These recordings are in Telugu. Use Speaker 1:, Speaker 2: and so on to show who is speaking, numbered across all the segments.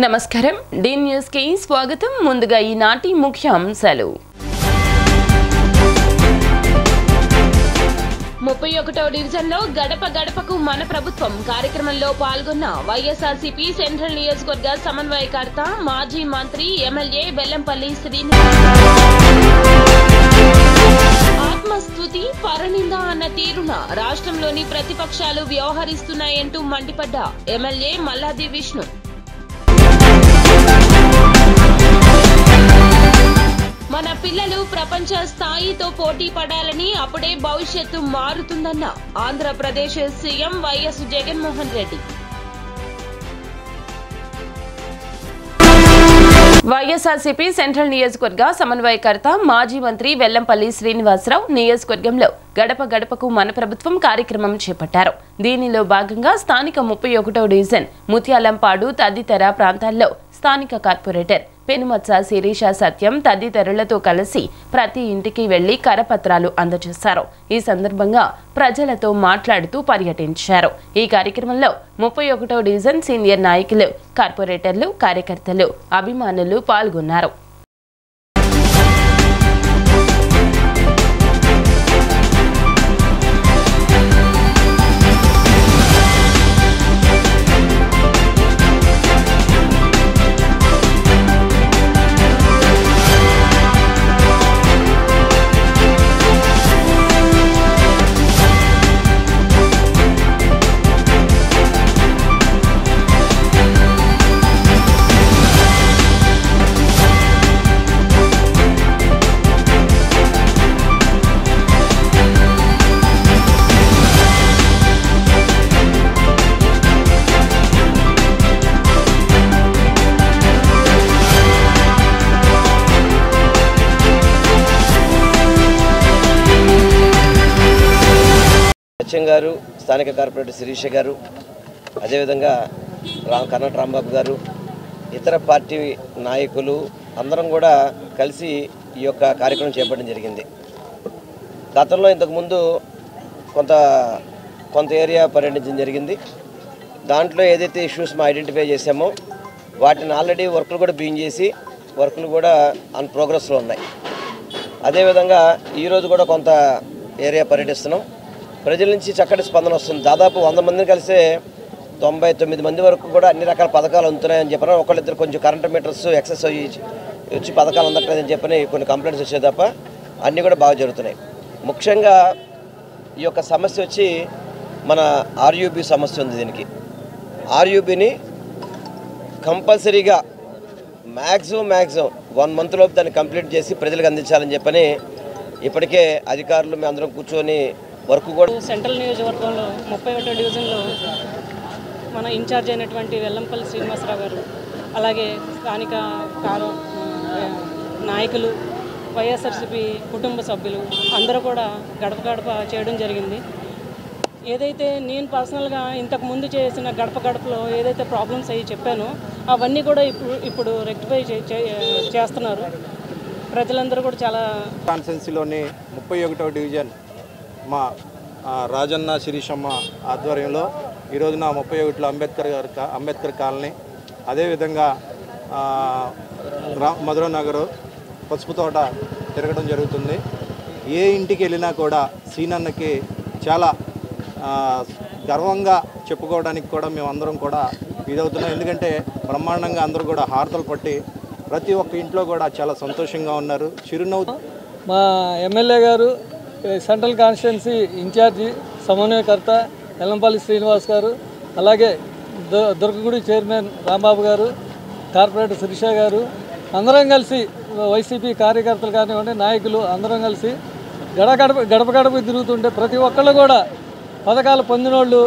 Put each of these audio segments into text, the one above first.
Speaker 1: నమస్కారం డి న్యూస్ కి స్వాగతం ముందుగా ఈనాటి ముఖ్యాంశాలు 31వ డివిజన్లో గడప గడపకు మన ప్రభుత్వం కార్యక్రమంలో పాల్గొన్న వైఎస్ఆర్సీపీ సెంట్రల్ నియోజకవర్గ సమన్వయకర్త మాజీ మంత్రి ఎమ్మెల్యే వెల్లంపల్లి శ్రీనివాస్ ఆత్మస్తుతి పరనింద అన్న తీరున రాష్ట్రంలోని ప్రతిపక్షాలు వ్యవహరిస్తున్నాయంటూ మండిపడ్డ ఎమ్మెల్యే మల్లాది విష్ణు మన పిల్లలు ప్రపంచ స్థాయితో పోటీ పడాలని అప్పుడే భవిష్యత్తు మారుతుందన్న Andhra Pradesh CM YS Jaganmohan Reddy YSRCP central నియోజకవర్గ సమన్వయకర్త మాజీ మంత్రి వెల్లంపల్లి శ్రీనివాసరావు నియోజకవర్గంలో గడప గడపకు మన ప్రభుత్వం కార్యక్రమం చేపట్టారు. దీనిలో భాగంగా స్థానిక 31వ డివిజన్ ముత్యాలంపాడు తదితర ప్రాంతాల్లో స్థానిక కార్పొరేటర్ పెనుమత్స శిరీష సత్యం తదితరులతో కలిసి ప్రతి ఇంటికి వెళ్లి కరపత్రాలు అందజేశారు. ఈ సందర్భంగా ప్రజలతో మాట్లాడుతూ పర్యటించారు. ఈ కార్యక్రమంలో 31వ డివిజన్ సీనియర్ నాయకులు, కార్పొరేటర్లు, కార్యకర్తలు, అభిమానులు పాల్గొన్నారు.
Speaker 2: గారు, స్థానిక కార్పొరేటర్ శిరీష గారు, అదేవిధంగా కర్ణాటక రాంబాబు గారు, ఇతర పార్టీ నాయకులు అందరం కూడా కలిసి ఈ యొక్క కార్యక్రమం చేపట్టడం జరిగింది. గతంలో ఇంతకుముందు కొంత ఏరియా పర్యటించడం జరిగింది. దాంట్లో ఏదైతే ఇష్యూస్ మేము ఐడెంటిఫై చేసామో వాటిని ఆల్రెడీ వర్కులు కూడా బిగిన్ చేసి వర్కులు కూడా ఆన్ ప్రోగ్రెస్లో ఉన్నాయి. అదేవిధంగా ఈరోజు కూడా కొంత ఏరియా పర్యటిస్తున్నాం. ప్రజల నుంచి చక్కటి స్పందన వస్తుంది. దాదాపు 100 మందిని కలిసే 99 మంది వరకు కూడా అన్ని రకాల పథకాలు అందుతున్నాయని చెప్పిన ఒకళ్ళిద్దరు కొంచెం కరెంట్ మీటర్స్ ఎక్సెస్ వచ్చి పథకాలు అందట్లేదని చెప్పని కొన్ని కంప్లైంట్స్ వచ్చే తప్ప అన్నీ కూడా బాగా జరుగుతున్నాయి. ముఖ్యంగా ఈ యొక్క సమస్య వచ్చి మన ఆర్యూబీ సమస్య ఉంది. దీనికి ఆర్యూబీని కంపల్సరీగా మ్యాక్సిమం 1 మంత్ లోపు దాన్ని కంప్లీట్ చేసి ప్రజలకు అందించాలని చెప్పని ఇప్పటికే అధికారులు మేము అందరం కూర్చొని వర్క్ కూడా
Speaker 3: సెంట్రల్ నియోజకవర్గంలో 31వ డివిజన్లో మన ఇన్ఛార్జ్ అయినటువంటి వెల్లంపల్లి శ్రీనివాసరావు గారు, అలాగే స్థానిక నాయకులు, వైఎస్ఆర్సీపీ కుటుంబ సభ్యులు అందరూ కూడా గడప గడప చేయడం జరిగింది. ఏదైతే నేను పర్సనల్గా ఇంతకు ముందు చేసిన గడప గడపలో ఏదైతే ప్రాబ్లమ్స్ అయ్యి చెప్పానో అవన్నీ కూడా ఇప్పుడు రెక్టిఫై చేస్తున్నారు. ప్రజలందరూ కూడా చాలా
Speaker 4: కాన్స్టిట్యున్సీలోని 31వ డివిజన్ మా రాజన్న శిరీషమ్మ ఆధ్వర్యంలో ఈ రోజున 31లో అంబేద్కర్ కాలనీ, అదేవిధంగా మధుర నగరు, పసుపు తోట తిరగడం జరుగుతుంది. ఏ ఇంటికి వెళ్ళినా కూడా సీనన్నకి చాలా గర్వంగా చెప్పుకోవడానికి కూడా మేమందరం కూడా ఇదవుతున్నాం. ఎందుకంటే బ్రహ్మాండంగా అందరూ కూడా హారతలు పట్టి ప్రతి ఒక్క ఇంట్లో కూడా చాలా సంతోషంగా ఉన్నారు. చిరునవ్వు
Speaker 5: మా ఎమ్మెల్యే గారు, సెంట్రల్ కాన్స్టిట్యున్సీ ఇన్ఛార్జి సమన్వయకర్త వెల్లంపల్లి శ్రీనివాస్ గారు, అలాగే దుర్గగుడి చైర్మన్ రాంబాబు గారు, కార్పొరేటర్ శిరీష గారు అందరం కలిసి వైసీపీ కార్యకర్తలు కానివ్వండి, నాయకులు అందరం కలిసి గడప గడప తిరుగుతుంటే ప్రతి ఒక్కళ్ళు కూడా పథకాలు పొందినోళ్ళు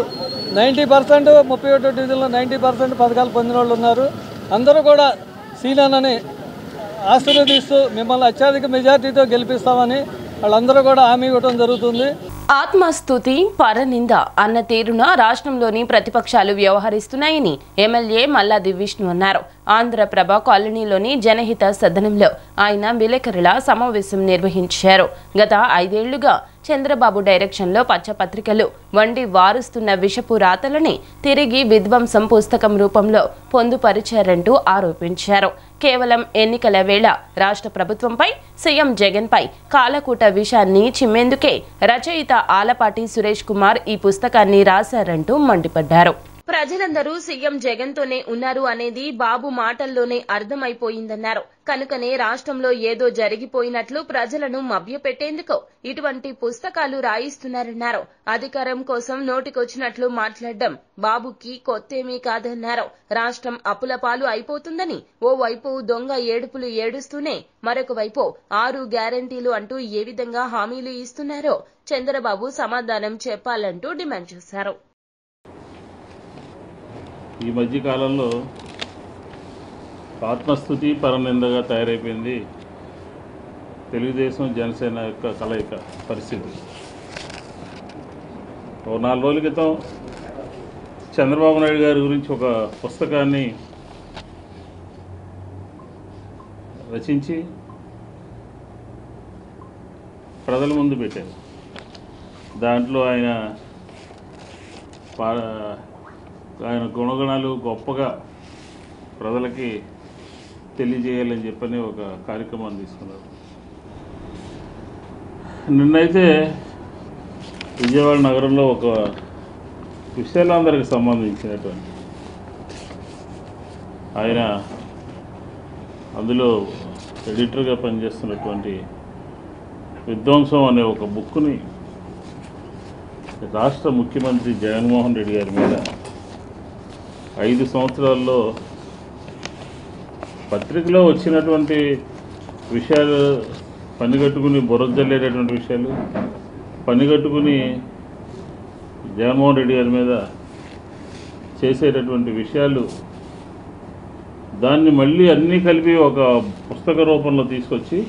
Speaker 5: 90% 31వ డివిజన్లో 90% పథకాలు పొందినోళ్ళు ఉన్నారు. అందరూ కూడా సీనన్నని ఆశీర్వదిస్తూ మిమ్మల్ని అత్యధిక మెజార్టీతో గెలిపిస్తామని వాళ్ళందరూ కూడా హామీ ఇవ్వడం జరుగుతుంది.
Speaker 1: ఆత్మస్తుతి పరనింద అన్న తీరున రాష్ట్రంలోని ప్రతిపక్షాలు వ్యవహరిస్తున్నాయని ఎమ్మెల్యే మల్లాది విష్ణు అన్నారు. ఆంధ్రప్రభ కాలనీలోని జనహిత సదనంలో ఆయన విలేకరుల సమావేశం నిర్వహించారు. గత 5 ఏళ్లుగా చంద్రబాబు డైరెక్షన్లో పచ్చపత్రికలు వండి వారుస్తున్న విషపు రాతలని తిరిగి విధ్వంసం పుస్తకం రూపంలో పొందుపరిచారంటూ ఆరోపించారు. కేవలం ఎన్నికల వేళ రాష్ట్ర ప్రభుత్వంపై సీఎం జగన్పై కాలకూట విషాన్ని చిమ్మేందుకే రచయిత ఆలపాటి సురేష్ కుమార్ ఈ పుస్తకాన్ని రాశారంటూ మండిపడ్డారు. ప్రజలందరూ సీఎం జగన్తోనే ఉన్నారు అనేది బాబు మాటల్లోనే అర్థమైపోయిందన్నారు. కనుకనే రాష్ట్రంలో ఏదో జరిగిపోయినట్లు ప్రజలను మభ్యపెట్టేందుకు ఇటువంటి పుస్తకాలు రాయిస్తున్నారన్నారు. అధికారం కోసం నోటికొచ్చినట్లు మాట్లాడడం బాబుకి కొత్తేమీ కాదన్నారు. రాష్ట్రం అప్పుల పాలు అయిపోతుందని ఓవైపు దొంగ ఏడుపులు ఏడుస్తూనే మరొక వైపు 6 గ్యారంటీలు అంటూ ఏ విధంగా హామీలు ఇస్తున్నారో చంద్రబాబు సమాధానం చెప్పాలంటూ డిమాండ్ చేశారు.
Speaker 6: ఈ మధ్య కాలంలో ఆత్మస్థుతి పరనిందగా తయారైపోయింది తెలుగుదేశం జనసేన యొక్క కలయిక పరిస్థితి. ఓ 4 రోజుల క్రితం చంద్రబాబు నాయుడు గారి గురించి ఒక పుస్తకాన్ని రచించి ప్రజల ముందు పెట్టారు. దాంట్లో ఆయన గుణగణాలు గొప్పగా ప్రజలకి తెలియజేయాలని చెప్పని ఒక కార్యక్రమాన్ని తీసుకున్నారు. నిన్నైతే విజయవాడ నగరంలో ఒక విశాలాంధ్రకి సంబంధించినటువంటి ఆయన అందులో ఎడిటర్గా పనిచేస్తున్నటువంటి విధ్వంసం అనే ఒక బుక్ని రాష్ట్ర ముఖ్యమంత్రి జగన్మోహన్ రెడ్డి గారి మీద 5 సంవత్సరాల్లో పత్రికలో వచ్చినటువంటి విషయాలు పనిగట్టుకుని బురదల్లేటటువంటి విషయాలు పనిగట్టుకుని జగన్మోహన్ రెడ్డి గారి మీద చేసేటటువంటి విషయాలు దాన్ని మళ్ళీ అన్నీ కలిపి ఒక పుస్తక రూపంలో తీసుకొచ్చి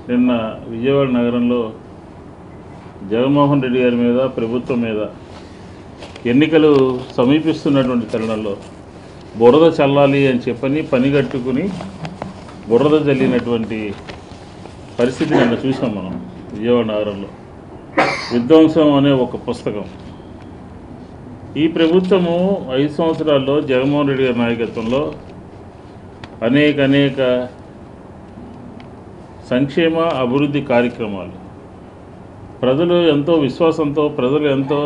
Speaker 6: నిన్న విజయవాడ నగరంలో జగన్మోహన్ రెడ్డి గారి మీద ప్రభుత్వం మీద ఎన్నికలు సమీపిస్తున్నటువంటి తరుణంలో బురద చల్లాలి అని చెప్పని పనిగట్టుకుని బురద చల్లినటువంటి పరిస్థితి నిన్న చూసాం మనం విజయవాడ నగరంలో. విధ్వంసం అనే ఒక పుస్తకం. ఈ ప్రభుత్వము 5 సంవత్సరాల్లో జగన్మోహన్ రెడ్డి గారి నాయకత్వంలో అనేక సంక్షేమ అభివృద్ధి కార్యక్రమాలు ప్రజలు ఎంతో విశ్వాసంతో ప్రజలు ఎంతో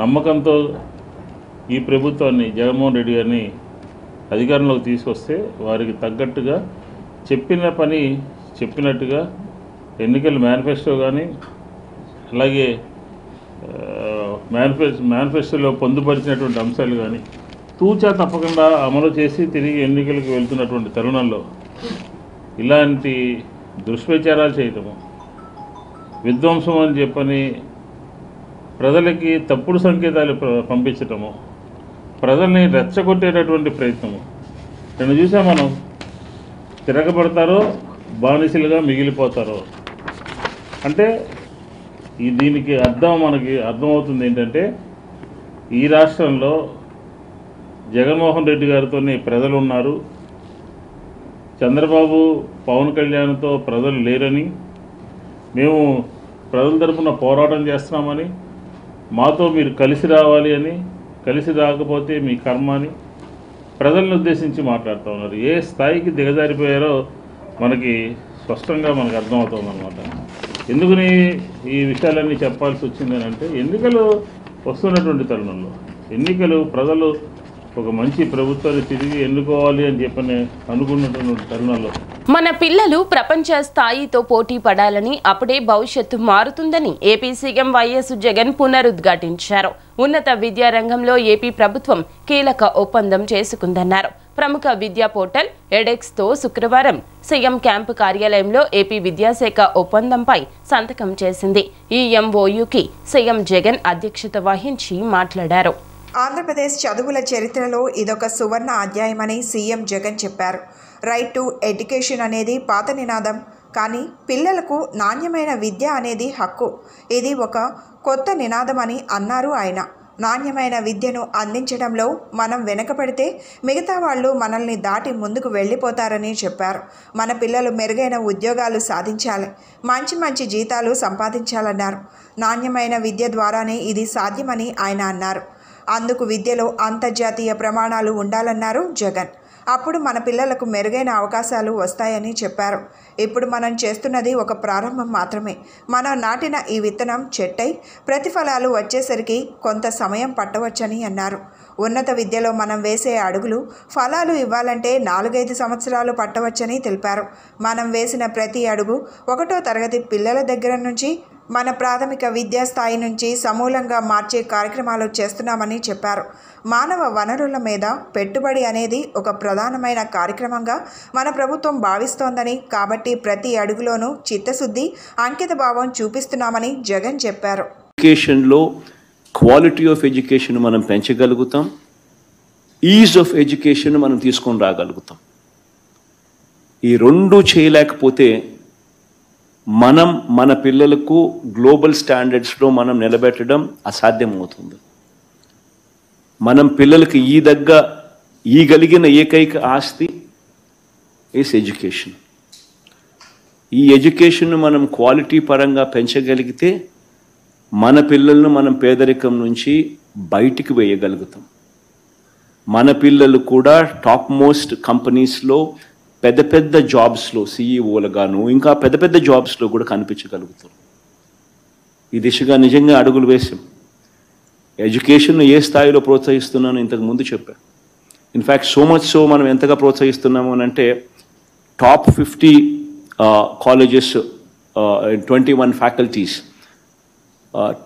Speaker 6: నమ్మకంతో ఈ ప్రభుత్వాన్ని జగన్మోహన్ రెడ్డి గారిని అధికారంలోకి తీసుకొస్తే వారికి తగ్గట్టుగా చెప్పిన పని చెప్పినట్టుగా ఎన్నికల మేనిఫెస్టో కానీ అలాగే మేనిఫెస్టోలో పొందుపరిచినటువంటి అంశాలు కానీ తూచా తప్పకుండా అమలు చేసి తిరిగి ఎన్నికలకు వెళ్తున్నటువంటి తరుణంలో ఇలాంటి దుష్ప్రచారాలు చేయటము, విధ్వంసం అని చెప్పని ప్రజలకి తప్పుడు సంకేతాలు పంపించటము, ప్రజల్ని రెచ్చగొట్టేటటువంటి ప్రయత్నము నేను చూసాం. మనం తిరగబడతారో బానిసలుగా మిగిలిపోతారో అంటే దీనికి మనకి అర్థమవుతుంది ఏంటంటే ఈ రాష్ట్రంలో జగన్మోహన్ రెడ్డి గారితోనే ప్రజలు ఉన్నారు, చంద్రబాబు పవన్ కళ్యాణ్తో ప్రజలు లేరని, మేము ప్రజల తరపున పోరాటం చేస్తున్నామని, మాతో మీరు కలిసి రావాలి అని, కలిసి రాకపోతే మీ కర్మ అని ప్రజలను ఉద్దేశించి మాట్లాడుతూ ఉన్నారు. ఏ స్థాయికి దిగజారిపోయారో మనకి స్పష్టంగా మనకు అర్థమవుతుంది అన్నమాట. ఎందుకని ఈ విషయాలన్నీ చెప్పాల్సి వచ్చిందని అంటే ఎన్నికలు వస్తున్నటువంటి తరుణంలో ఎన్నికలు ప్రజలు ఒక మంచి ప్రభుత్వాన్ని తిరిగి ఎన్నుకోవాలి అని చెప్పని అనుకున్నటువంటి తరుణంలో
Speaker 1: మన పిల్లలు ప్రపంచ స్థాయితో పోటీ పడాలని, అప్పుడే భవిష్యత్తు మారుతుందని ఏపీ సీఎం వైఎస్ జగన్ పునరుద్ఘాటించారు. ఉన్నత విద్యా రంగంలో ఏపీ ప్రభుత్వం కీలక ఒప్పందం చేసుకుందన్నారు. ప్రముఖ విద్యా పోర్టల్ ఎడెక్స్తో శుక్రవారం సీఎం క్యాంపు కార్యాలయంలో ఏపీ విద్యాశాఖ ఒప్పందంపై సంతకం చేసింది. ఈ ఎంఓయూకి సీఎం జగన్ అధ్యక్షత వహించి మాట్లాడారు.
Speaker 7: ఆంధ్రప్రదేశ్ చదువుల చరిత్రలో ఇదొక సువర్ణ అధ్యాయమని సీఎం జగన్ చెప్పారు. రైట్ టు ఎడ్యుకేషన్ అనేది పాత నినాదం, కానీ పిల్లలకు నాణ్యమైన విద్య అనేది హక్కు. ఇది ఒక కొత్త నినాదమని అన్నారు ఆయన. నాణ్యమైన విద్యను అందించడంలో మనం వెనకపడితే మిగతా వాళ్ళు మనల్ని దాటి ముందుకు వెళ్ళిపోతారని చెప్పారు. మన పిల్లలు మెరుగైన ఉద్యోగాలు సాధించాలి, మంచి మంచి జీతాలు సంపాదించాలన్నారు. నాణ్యమైన విద్య ద్వారానే ఇది సాధ్యమని ఆయన అన్నారు. అందుకు విద్యలో అంతర్జాతీయ ప్రమాణాలు ఉండాలన్నారు జగన్. అప్పుడు మన పిల్లలకు మెరుగైన అవకాశాలు వస్తాయని చెప్పారు. ఇప్పుడు మనం చేస్తున్నది ఒక ప్రారంభం మాత్రమే. మనం నాటిన ఈ విత్తనం చెట్టై ప్రతిఫలాలు వచ్చేసరికి కొంత సమయం పట్టవచ్చని అన్నారు. ఉన్నత విద్యలో మనం వేసే అడుగులు ఫలాలు ఇవ్వాలంటే 4-5 సంవత్సరాలు పట్టవచ్చని తెలిపారు. మనం వేసిన ప్రతి అడుగు 1వ తరగతి పిల్లల దగ్గర నుంచి మన ప్రాథమిక విద్యా స్థాయి నుంచి సమూలంగా మార్చే కార్యక్రమాలు చేస్తున్నామని చెప్పారు. మానవ వనరుల మీద పెట్టుబడి అనేది ఒక ప్రధానమైన కార్యక్రమంగా మన ప్రభుత్వం భావిస్తోందని, కాబట్టి ప్రతి అడుగులోనూ చిత్తశుద్ధి, అంకితభావం చూపిస్తున్నామని జగన్ చెప్పారు.
Speaker 8: ఎడ్యుకేషన్లో క్వాలిటీ ఆఫ్ ఎడ్యుకేషన్ మనం పెంచగలుగుతాం, ఈజ్ ఆఫ్ ఎడ్యుకేషన్ మనం తీసుకొని రాగలుగుతాం. ఈ రెండు చేయలేకపోతే మనం మన పిల్లలకు గ్లోబల్ స్టాండర్డ్స్లో మనం నిలబెట్టడం అసాధ్యం అవుతుంది. మనం పిల్లలకి ఈగలిగిన ఏకైక ఆస్తి ఈజ్ ఎడ్యుకేషన్. ఈ ఎడ్యుకేషన్ మనం క్వాలిటీ పరంగా పెంచగలిగితే మన పిల్లలను మనం పేదరికం నుంచి బయటికి వేయగలుగుతాం. మన పిల్లలు కూడా టాప్ మోస్ట్ కంపెనీస్లో పెద్ద పెద్ద జాబ్స్లో సీఈఓలుగాను ఇంకా పెద్ద పెద్ద జాబ్స్లో కూడా కనిపించగలుగుతారు. ఈ దిశగా నిజంగా అడుగులు వేసాం. ఎడ్యుకేషన్ ఏ స్థాయిలో ప్రోత్సహిస్తున్నానో ఇంతకు ముందు చెప్పాను. ఇన్ఫ్యాక్ట్ సో మచ్ సో మనం ఎంతగా ప్రోత్సహిస్తున్నాము అని అంటే top 50 colleges, 21 faculties,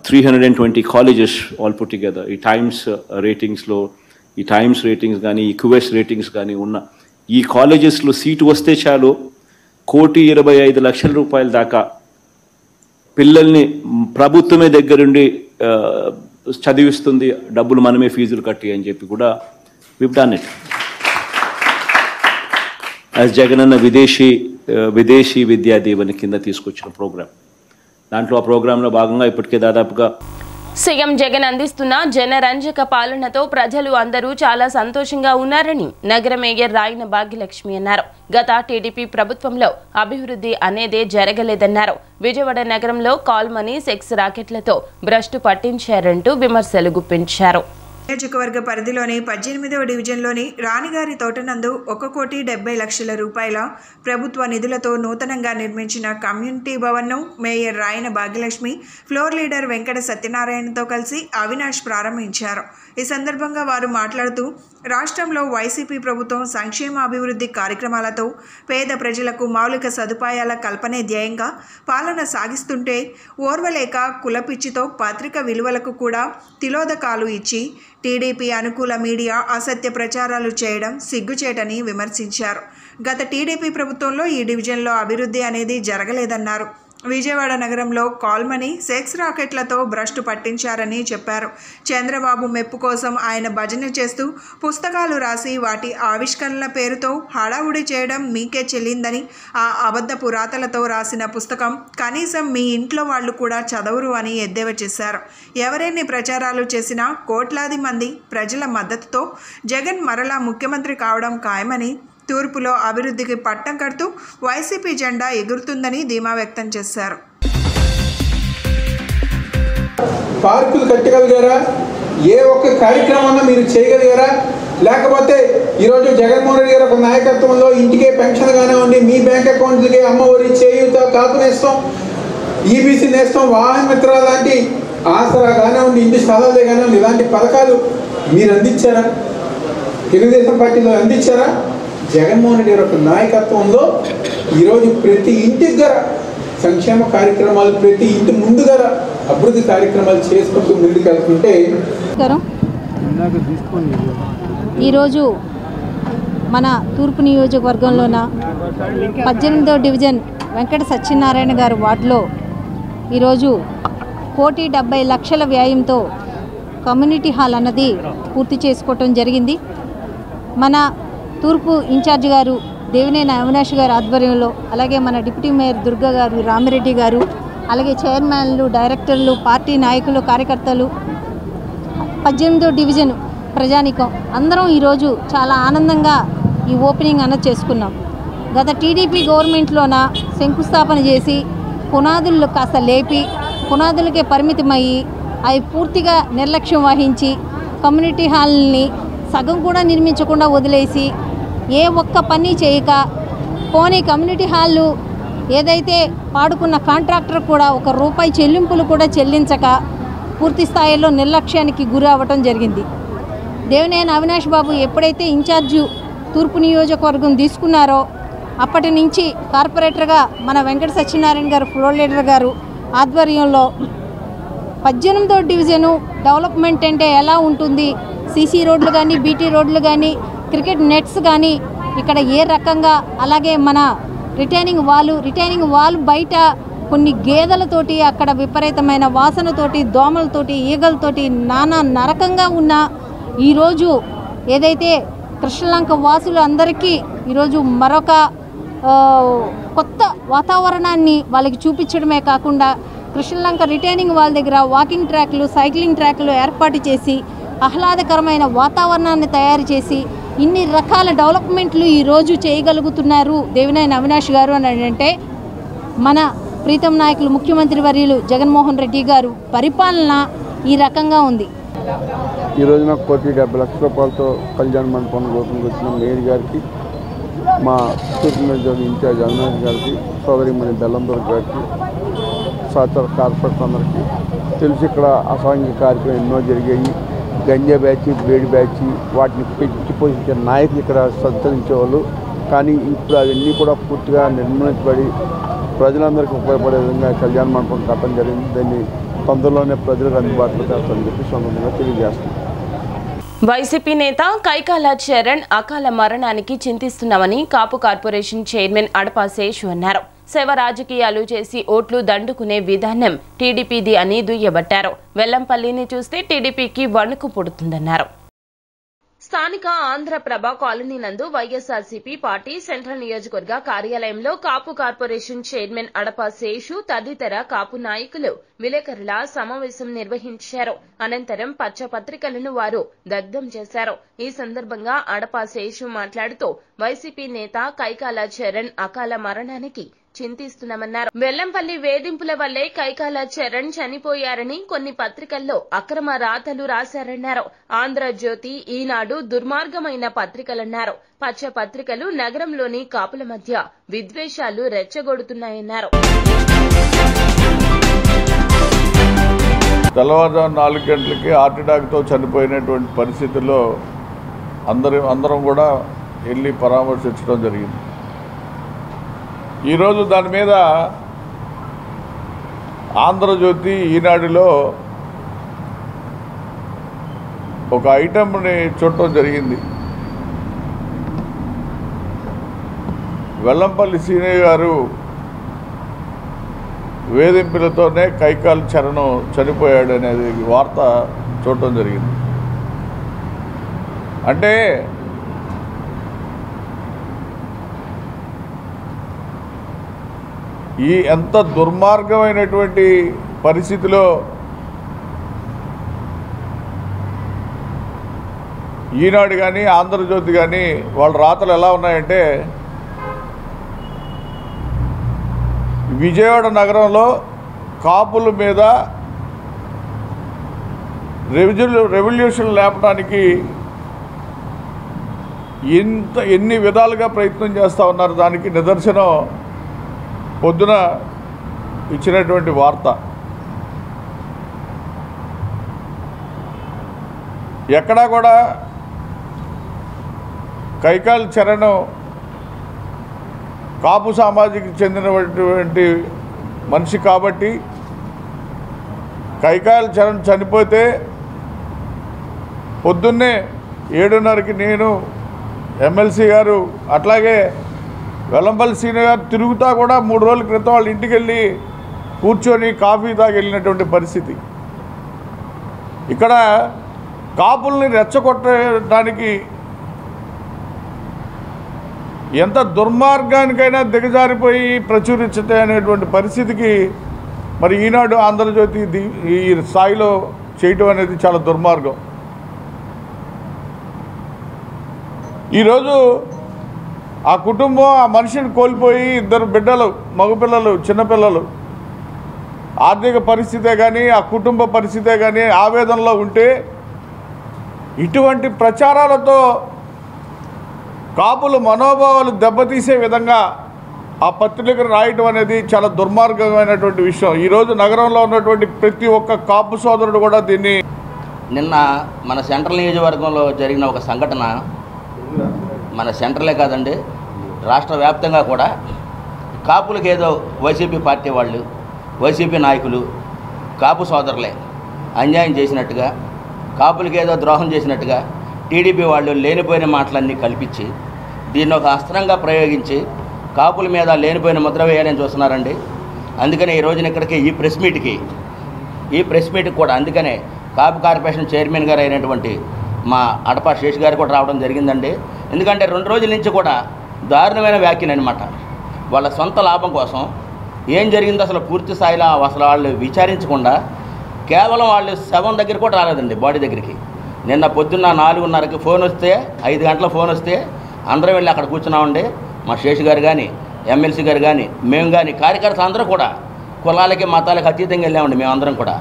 Speaker 8: 320 colleges all put together. ఈ టైమ్స్ రేటింగ్స్ కానీ ఈ క్యూఎస్ రేటింగ్స్ కానీ ఉన్న ఈ కాలేజెస్లో సీటు వస్తే చాలు 1,25,00,000 రూపాయల దాకా పిల్లల్ని ప్రభుత్వమే దగ్గరుండి చదివిస్తుంది, డబ్బులు మనమే ఫీజులు కట్టి అని చెప్పి కూడా వివ్ డన్ ఇట్. యాజ్ జగనన్న విదేశీ విద్యా దీవెన కింద తీసుకొచ్చిన ప్రోగ్రామ్. దాంట్లో ఆ ప్రోగ్రాంలో భాగంగా ఇప్పటికే దాదాపుగా
Speaker 1: సీఎం జగన్ అందిస్తున్న జనరంజక పాలనతో ప్రజలు అందరూ చాలా సంతోషంగా ఉన్నారని నగర మేయర్ రాయన భాగ్యలక్ష్మి అన్నారు. గత టీడీపీ ప్రభుత్వంలో అభివృద్ధి అనేదే జరగలేదన్నారు. విజయవాడ నగరంలో కాల్ మనీ, సెక్స్ రాకెట్లతో భ్రష్టు పట్టించారంటూ విమర్శలు గుప్పించారు.
Speaker 7: నియోజకవర్గ పరిధిలోని 18వ డివిజన్లోని రాణిగారి తోటనందు 1,70,00,000 రూపాయల ప్రభుత్వ నిధులతో నూతనంగా నిర్మించిన కమ్యూనిటీ భవన్ను mayor Rayana Bhagyalakshmi, floor leader Venkata సత్యనారాయణతో కలిసి అవినాష్ ప్రారంభించారు. ఈ సందర్భంగా వారు మాట్లాడుతూ రాష్ట్రంలో వైసీపీ ప్రభుత్వం సంక్షేమ అభివృద్ధి కార్యక్రమాలతో పేద ప్రజలకు మౌలిక సదుపాయాల కల్పనే ధ్యేయంగా పాలన సాగిస్తుంటే ఓర్వలేక కులపిచ్చితో పత్రిక విలువలకు కూడా తిలోదకాలు ఇచ్చి టీడీపీ అనుకూల మీడియా అసత్య ప్రచారాలు చేయడం సిగ్గుచేటని విమర్శించారు. గత టీడీపీ ప్రభుత్వంలో ఈ డివిజన్లో అభివృద్ధి అనేది జరగలేదన్నారు. విజయవాడ నగరంలో కాల్మనీ, సెక్స్ రాకెట్లతో భ్రష్టు పట్టించారని చెప్పారు. చంద్రబాబు మెప్పు కోసం ఆయన భజన చేస్తూ పుస్తకాలు రాసి వాటి ఆవిష్కరణల పేరుతో హడావుడి చేయడం మీకే చెల్లిందని, ఆ అబద్ధపు రాతలతో రాసిన పుస్తకం కనీసం మీ ఇంట్లో వాళ్ళు కూడా చదవరు అని ఎద్దేవా చేశారు. ఎవరెన్ని ప్రచారాలు చేసినా కోట్లాది మంది ప్రజల మద్దతుతో జగన్ మరలా ముఖ్యమంత్రి కావడం ఖాయమని, తూర్పులో అభివృద్ధికి పట్టం కడుతూ వైసీపీ జెండా ఎగురుతుందని ధీమా వ్యక్తం చేశారు.
Speaker 9: పార్కులు కట్టగలిగారా? ఏ ఒక్క కార్యక్రమాన్ని మీరు చేయగలిగారా? లేకపోతే ఈరోజు జగన్మోహన్ రెడ్డి గారు ఒక నాయకత్వంలో ఇంటికే పెన్షన్ కానివ్వండి, మీ బ్యాంక్ అకౌంట్లకి అమ్మఒడి, చేయూత, కాపు నేస్తం, ఈబీసీ నేస్తం, వాహన మిత్ర లాంటి ఆసరా కానివ్వండి, ఇంటి స్థలాలే కానివ్వండి, ఇలాంటి పథకాలు మీరు అందించారా? తెలుగుదేశం పార్టీలో అందించారా? జగన్మోహన్ రెడ్డి గారి ఒక నాయకత్వంలో ఈరోజు ప్రతి ఇంటికి గల సంక్షేమ కార్యక్రమాలు, ప్రతి ఇంటి ముందుగా అభివృద్ధి కార్యక్రమాలు చేసుకుంటూ ముందుకు వెళ్తుంటే
Speaker 10: ఈరోజు మన తూర్పు నియోజకవర్గంలోన 18వ డివిజన్ వెంకట సత్యనారాయణ గారి వార్డులో ఈరోజు 1,70,00,000 వ్యయంతో కమ్యూనిటీ హాల్ అన్నది పూర్తి చేసుకోవటం జరిగింది. మన తూర్పు ఇన్ఛార్జి గారు దేవినేని అవినాష్ గారి ఆధ్వర్యంలో, అలాగే మన డిప్యూటీ మేయర్ దుర్గా గారు, రామిరెడ్డి గారు, అలాగే చైర్మన్లు, డైరెక్టర్లు, పార్టీ నాయకులు, కార్యకర్తలు 18వ డివిజన్ ప్రజానికం అందరం ఈరోజు చాలా ఆనందంగా ఈ ఓపెనింగ్ అన్నది చేసుకున్నాం. గత టీడీపీ గవర్నమెంట్లోన శంకుస్థాపన చేసి పునాదులు కాస్త లేపి పునాదులకే పరిమితమయ్యి అవి పూర్తిగా నిర్లక్ష్యం వహించి కమ్యూనిటీ హాల్ని సగం కూడా నిర్మించకుండా వదిలేసి ఏ ఒక్క పని చేయక పోనీ కమ్యూనిటీ హాళ్ళు ఏదైతే పాడుకున్న కాంట్రాక్టర్ కూడా ₹1 చెల్లింపులు కూడా చెల్లించక పూర్తి స్థాయిలో నిర్లక్ష్యానికి గురి అవ్వటం జరిగింది. దేవినేని అవినాష్ బాబు ఎప్పుడైతే ఇన్ఛార్జు తూర్పు నియోజకవర్గం తీసుకున్నారో అప్పటి నుంచి కార్పొరేటర్గా మన వెంకట సత్యనారాయణ గారు ఫ్లోర్ లీడర్ గారు ఆధ్వర్యంలో 18వ డివిజను డెవలప్మెంట్ అంటే ఎలా ఉంటుంది, సీసీ రోడ్లు కానీ బీటీ రోడ్లు కానీ క్రికెట్ నెట్స్ కానీ ఇక్కడ ఏ రకంగా, అలాగే మన రిటైనింగ్ వాల్ బయట కొన్ని గేదెలతోటి అక్కడ విపరీతమైన వాసనతోటి దోమలతోటి ఈగలతోటి నానా నరకంగా ఉన్న ఈరోజు ఏదైతే కృష్ణలంక వాసులు అందరికీ ఈరోజు మరొక కొత్త వాతావరణాన్ని వాళ్ళకి చూపించడమే కాకుండా కృష్ణలంక రిటైనింగ్ వాల్ దగ్గర వాకింగ్ ట్రాక్లు సైక్లింగ్ ట్రాక్లు ఏర్పాటు చేసి ఆహ్లాదకరమైన వాతావరణాన్ని తయారు చేసి ఇన్ని రకాల డెవలప్మెంట్లు ఈరోజు చేయగలుగుతున్నారు దేవినేని అవినాష్ గారు అని అంటే మన ప్రీతం నాయకులు ముఖ్యమంత్రి వర్యులు జగన్మోహన్ రెడ్డి గారు పరిపాలన ఈ రకంగా ఉంది.
Speaker 11: ఈ రోజున ₹1,70,00,000 కళ్యాణ మండపం ఓపెన్కి వచ్చిన మేయర్ గారికి, మా తూర్పు నియోజకవర్గ ఇన్ఛార్జ్ అవినాష్ గారికి, సోదరిమణి బెల్లందూర్ గారికి, సహచర కార్పొరేటర్ అందరికీ తెలిసి ఇక్కడ అసాంఘిక కార్యక్రమం ఎన్నో జరిగాయి. గంజా బ్యాచ్, బ్లేడ్ బ్యాచ్ వాటిని పెంచి పోషించే నాయకులు ఇక్కడ సంచరించేవాళ్ళు. కానీ ఇప్పుడు అవన్నీ కూడా పూర్తిగా నిర్మూలించబడి ప్రజలందరికీ ఉపయోగపడే విధంగా కళ్యాణ మండపం కట్టడం జరిగింది. దాన్ని తొందరలోనే ప్రజలకు అందుబాటులో చేస్తామని చెప్పి సందర్భంగా తెలియజేస్తున్నాం.
Speaker 1: వైసీపీ నేత కైకాల చరణ్ అకాల మరణానికి చింతిస్తున్నామని కాపు కార్పొరేషన్ చైర్మన్ అడపా శేషు అన్నారు. సేవ రాజకీయాలు చేసి ఓట్లు దండుకునే విధానం టీడీపీది అని దుయ్యబట్టారు. వెల్లంపల్లిని చూస్తే టీడీపీకి వణుకు పుడుతుందన్నారు. స్థానిక ఆంధ్రప్రభ కాలనీ నందు వైఎస్ఆర్సీపీ పార్టీ సెంట్రల్ నియోజకవర్గ కార్యాలయంలో కాపు కార్పొరేషన్ చైర్మన్ అడపా శేషు తదితర కాపు నాయకులు విలేకరుల సమావేశం నిర్వహించారు. అనంతరం పచ్చపత్రికలను వారు దగ్ధం చేశారు. ఈ సందర్భంగా అడపా శేషు మాట్లాడుతూ వైసీపీ నేత కైకాల చరణ్ అకాల మరణానికి చింతిస్తున్నామన్నారు. వెల్లంపల్లి వేధింపుల వల్లే కైకాల చరణ్ చనిపోయారని కొన్ని పత్రికల్లో అక్రమ రాతలు రాశారన్నారు. ఆంధ్రజ్యోతి, ఈనాడు దుర్మార్గమైన పత్రికలన్నారు. పచ్చ పత్రికలు నగరంలోని కాపుల మధ్య విద్వేషాలు రెచ్చగొడుతున్నాయన్నారు.
Speaker 12: తెల్లవారుజాము 4 గంటలకి హార్ట్ అటాక్తో చనిపోయినటువంటి పరిస్థితుల్లో అందరం కూడా వెళ్ళి పరామర్శించడం జరిగింది. ఈరోజు దాని మీద ఆంధ్రజ్యోతి, ఈనాడులో ఒక ఐటమ్ని చూడటం జరిగింది. వెల్లంపల్లి సీనయ్య గారు వేధింపులతోనే కైకాల చరణ్ చనిపోయాడు అనేది వార్త చూడటం జరిగింది. అంటే ఈ ఎంత దుర్మార్గమైనటువంటి పరిస్థితిలో ఈనాడు కానీ ఆంధ్రజ్యోతి కానీ వాళ్ళ రాతలు ఎలా ఉన్నాయంటే, విజయవాడ నగరంలో కాపుల మీద రెవల్యూషన్ లేపడానికి ఎన్ని విధాలుగా ప్రయత్నం చేస్తూ ఉన్నారు. దానికి నిదర్శనం పొద్దున ఇచ్చినటువంటి వార్త. ఎక్కడా కూడా కైకాల చరణ్ కాపు సామాజికి చెందినటువంటి మనిషి కాబట్టి కైకాల చరణ్ చనిపోతే పొద్దున్నే 7:30కి నేను, ఎమ్మెల్సీ గారు, అట్లాగే వెల్లంపల్లి సీనియర్ గారు తిరుగుతా కూడా 3 రోజుల క్రితం వాళ్ళ ఇంటికి వెళ్ళి కూర్చొని కాఫీ తాగి వెళ్ళినటువంటి పరిస్థితి. ఇక్కడ కాపుల్ని రెచ్చగొట్టడానికి ఎంత దుర్మార్గానికైనా దిగజారిపోయి ప్రచురించటే అనేటువంటి పరిస్థితికి మరి ఈనాడు, ఆంధ్రజ్యోతి ఈ స్థాయిలో చేయటం అనేది చాలా దుర్మార్గం. ఈరోజు ఆ కుటుంబం ఆ మనిషిని కోల్పోయి 2 బిడ్డలు, మగపిల్లలు, చిన్నపిల్లలు, ఆర్థిక పరిస్థితే కానీ ఆ కుటుంబ పరిస్థితే కానీ ఆవేదనలో ఉంటే ఇటువంటి ప్రచారాలతో కాపుల మనోభావాలు దెబ్బతీసే విధంగా ఆ పత్రికను రాయటం అనేది చాలా దుర్మార్గమైనటువంటి విషయం. ఈరోజు నగరంలో ఉన్నటువంటి ప్రతి ఒక్క కాపు సోదరుడు కూడా దీన్ని
Speaker 13: నిన్న మన సెంట్రల్ నియోజకవర్గంలో జరిగిన ఒక సంఘటన మన సెంట్రలే కాదండి రాష్ట్ర వ్యాప్తంగా కూడా కాపులకు ఏదో వైసీపీ పార్టీ వాళ్ళు, వైసీపీ నాయకులు కాపు సోదరులే అన్యాయం చేసినట్టుగా, కాపులకి ఏదో ద్రోహం చేసినట్టుగా టీడీపీ వాళ్ళు లేనిపోయిన మాటలన్నీ కల్పించి దీన్ని ఒక అస్త్రంగా ప్రయోగించి కాపుల మీద లేనిపోయిన ముద్ర వేయాలని చూస్తున్నారండి. అందుకనే ఈ రోజున ఇక్కడికి ఈ ప్రెస్ మీట్కి కూడా అందుకనే కాపు కార్పొరేషన్ చైర్మన్ గారు అయినటువంటి మా అడపా శేష్ గారు కూడా రావడం జరిగిందండి. ఎందుకంటే 2 రోజుల నుంచి కూడా దారుణమైన వ్యాఖ్యలు అనమాట. వాళ్ళ సొంత లాభం కోసం ఏం జరిగిందో అసలు పూర్తి స్థాయిలో అసలు వాళ్ళు విచారించకుండా కేవలం వాళ్ళు శవం దగ్గర కూడా రాలేదండి, బాడీ దగ్గరికి. నిన్న పొద్దున్న 4:30కి ఫోన్ వస్తే 5 గంటల ఫోన్ వస్తే అందరం వెళ్ళి అక్కడ కూర్చున్నామండి. మా శేష్ గారు కానీ, ఎమ్మెల్సీ గారు కానీ, మేము కానీ, కార్యకర్తలు అందరూ కూడా కులాలకి మతాలకి అతీతంగా వెళ్ళామండి. మేమందరం కూడా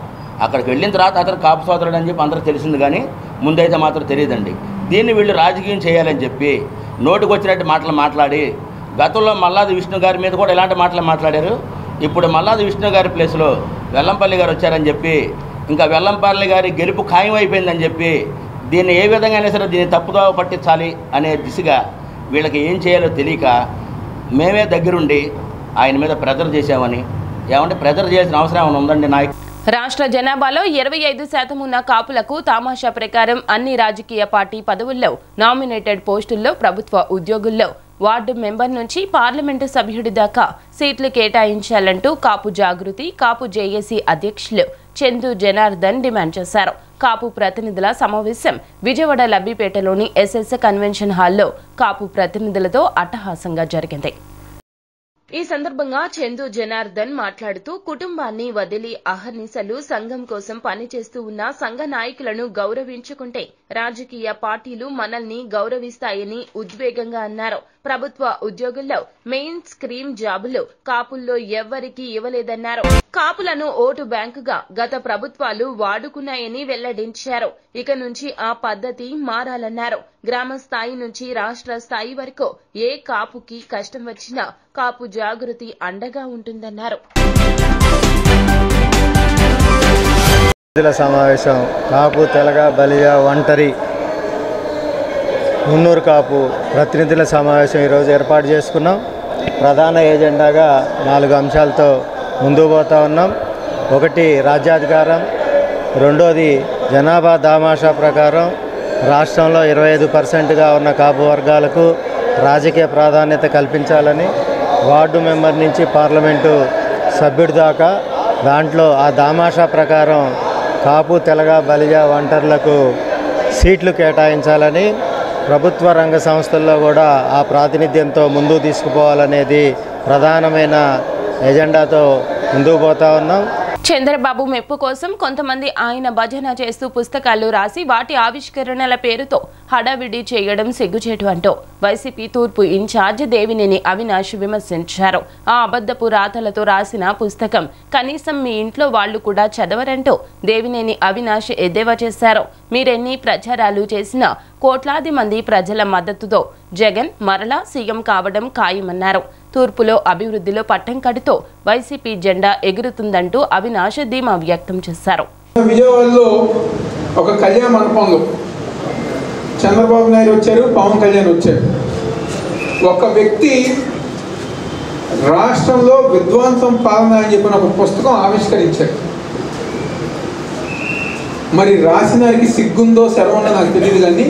Speaker 13: అక్కడికి వెళ్ళిన తర్వాత అతను కాపు సోదరుడు అని చెప్పి అందరూ తెలిసింది, కానీ ముందైతే మాత్రం తెలియదండి. దీన్ని వీళ్ళు రాజకీయం చేయాలని చెప్పి నోటికి వచ్చినట్టు మాటలు మాట్లాడి గతంలో మల్లాది విష్ణు గారి మీద కూడా ఇలాంటి మాటలు మాట్లాడారు. ఇప్పుడు మల్లాది విష్ణు గారి ప్లేస్లో వెల్లంపల్లి గారు వచ్చారని చెప్పి, ఇంకా వెల్లంపల్లి గారి గెలుపు ఖాయం అయిపోయిందని చెప్పి దీన్ని ఏ విధంగా అయినా సరే దీన్ని తప్పుదో పట్టించాలి అనే దిశగా వీళ్ళకి ఏం చేయాలో తెలియక మేమే దగ్గరుండి ఆయన మీద ప్రెజర్ చేసామని. ఏమంటే ప్రెజర్ చేయాల్సిన అవసరం ఏమైనా ఉందండి? నాయకు
Speaker 1: రాష్ట్ర జనాభాలో 25% ఉన్న కాపులకు తామాషా ప్రకారం అన్ని రాజకీయ పార్టీ పదవుల్లో, నామినేటెడ్ పోస్టుల్లో, ప్రభుత్వ ఉద్యోగుల్లో, వార్డు మెంబర్ నుంచి పార్లమెంటు సభ్యుడి దాకా సీట్లు కేటాయించాలంటూ కాపు జాగృతి, కాపు జేఏసీ అధ్యక్షులు చందు జనార్దన్ డిమాండ్ చేశారు. కాపు ప్రతినిధుల సమావేశం విజయవాడ లబ్బిపేటలోని ఎస్ఎస్ కన్వెన్షన్ హాల్లో కాపు ప్రతినిధులతో అట్టహాసంగా జరిగింది. ఈ సందర్భంగా చందు జనార్దన్ మాట్లాడుతూ కుటుంబాన్ని వదిలి అహర్నిశలు సంఘం కోసం పనిచేస్తూ ఉన్న సంఘ నాయకులను గౌరవించుకుంటే రాజకీయ పార్టీలు మనల్ని గౌరవిస్తాయని ఉద్వేగంగా అన్నారు. ప్రభుత్వ ఉద్యోగుల్లో మెయిన్ స్ట్రీమ్ జాబులు కాపుల్లో ఎవ్వరికీ ఇవ్వలేదన్నారు. కాపులను ఓటు బ్యాంకుగా గత ప్రభుత్వాలు వాడుకున్నాయని వెల్లడించారు. ఇక నుంచి ఆ పద్ధతి మారాలన్నారు. గ్రామ స్థాయి నుంచి రాష్ట్ర స్థాయి వరకు ఏ కాపుకి కష్టం వచ్చినా కాపు జాగృతి అండగా ఉంటుందన్నారు.
Speaker 14: సమావేశం కాపు, తెలగ, బలియ, ఒంటరి, మున్నూరు కాపు ప్రతినిధుల సమావేశం ఈరోజు ఏర్పాటు చేసుకున్నాం. ప్రధాన ఎజెండాగా 4 అంశాలతో ముందుకు పోతా ఉన్నాం. 1 రాజ్యాధికారం, 2ది జనాభా దామాషా ప్రకారం రాష్ట్రంలో 25%గా ఉన్న కాపు వర్గాలకు రాజకీయ ప్రాధాన్యత కల్పించాలని, వార్డు మెంబర్ నుంచి పార్లమెంటు సభ్యుడి దాకా దాంట్లో ఆ దామాషా ప్రకారం కాపు, తెలగ, బలిజ, ఒంటర్లకు సీట్లు కేటాయించాలని, ప్రభుత్వ రంగ సంస్థల్లో కూడా ఆ ప్రాతినిధ్యంతో ముందుకు తీసుకుపోవాలనేది ప్రధానమైన ఎజెండాతో ముందుకు పోతా ఉన్నాం.
Speaker 1: చంద్రబాబు మెప్పు కోసం కొంతమంది ఆయన భజన చేస్తూ పుస్తకాలు రాసి వాటి ఆవిష్కరణల పేరుతో హడావిడి చేయడం సిగ్గుచేటు అంటూ వైసీపీ తూర్పు ఇన్ఛార్జ్ దేవినేని అవినాష్ విమర్శించారు. ఆ అబద్ధపు రాతలతో రాసిన పుస్తకం కనీసం మీ ఇంట్లో వాళ్లు కూడా చదవరంటూ దేవినేని అవినాష్ ఎద్దేవా చేశారు. మీరెన్ని ప్రచారాలు చేసినా కోట్లాది మంది ప్రజల మద్దతుతో జగన్ మరలా సీఎం కావడం ఖాయమన్నారు. తూర్పులో అభివృద్ధిలో పట్టం కడుతూ వైసీపీ జెండా ఎగురుతుందంటూ అవినాష్ ధీమా వ్యక్తం చేశారు.
Speaker 9: విజయవాడలో ఒక కళ్యాణ మండపంలో చంద్రబాబు నాయుడు వచ్చారు, పవన్ కళ్యాణ్ వచ్చారు. ఒక వ్యక్తి రాష్ట్రంలో విధ్వంసం పాలన అని చెప్పిన ఒక పుస్తకం ఆవిష్కరించారు. మరి రాసిన వారికి సిగ్గుందో శరవుందో నాకు తెలియదు, కానీ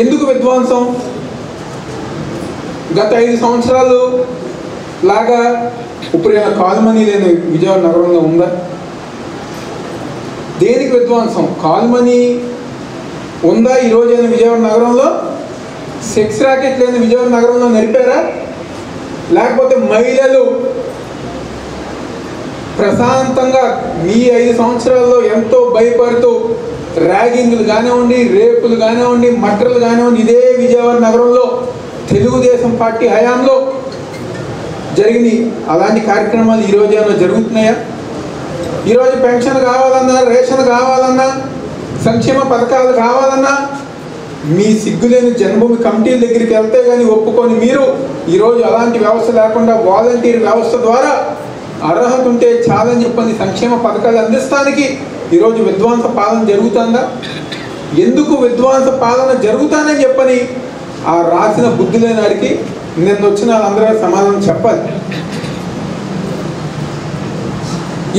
Speaker 9: ఎందుకు విధ్వంసం? గత 5 సంవత్సరాలు లాగా ఇప్పుడు ఏమైనా కాల్మనీ లేని విజయవాడ నగరంలో ఉందా? దేనికి విధ్వంసం? కాల్మనీ ఉందా ఈరోజు అయినా విజయవాడ నగరంలో? సెక్స్ రాకెట్ లేని విజయవాడ నగరంలో నడిపారా? లేకపోతే మహిళలు ప్రశాంతంగా మీ 5 సంవత్సరాల్లో ఎంతో భయపడుతూ ర్యాగింగ్లు కానివ్వండి, రేపులు కానివ్వండి, మర్డర్లు కానివ్వండి, ఇదే విజయవాడ నగరంలో తెలుగుదేశం పార్టీ హయాంలో జరిగినాయి. అలాంటి కార్యక్రమాలు ఈరోజు ఏమైనా జరుగుతున్నాయా? ఈరోజు పెన్షన్ కావాలన్నా, రేషన్ కావాలన్నా, సంక్షేమ పథకాలు కావాలన్నా మీ సిగ్గులేని జన్మభూమి కమిటీల దగ్గరికి వెళ్తే కానీ ఒప్పుకొని మీరు ఈరోజు అలాంటి వ్యవస్థ లేకుండా వాలంటీర్ వ్యవస్థ ద్వారా అర్హత ఉంటే చాలని చెప్పని సంక్షేమ పథకాలు అందిస్తానికి ఈరోజు విధ్వంస పాలన జరుగుతుందా? ఎందుకు విధ్వంస పాలన జరుగుతానని చెప్పని ఆ రాసిన బుద్ధి లేని వాడికి నిన్న వచ్చిన వాళ్ళందరూ సమాధానం చెప్పాలి.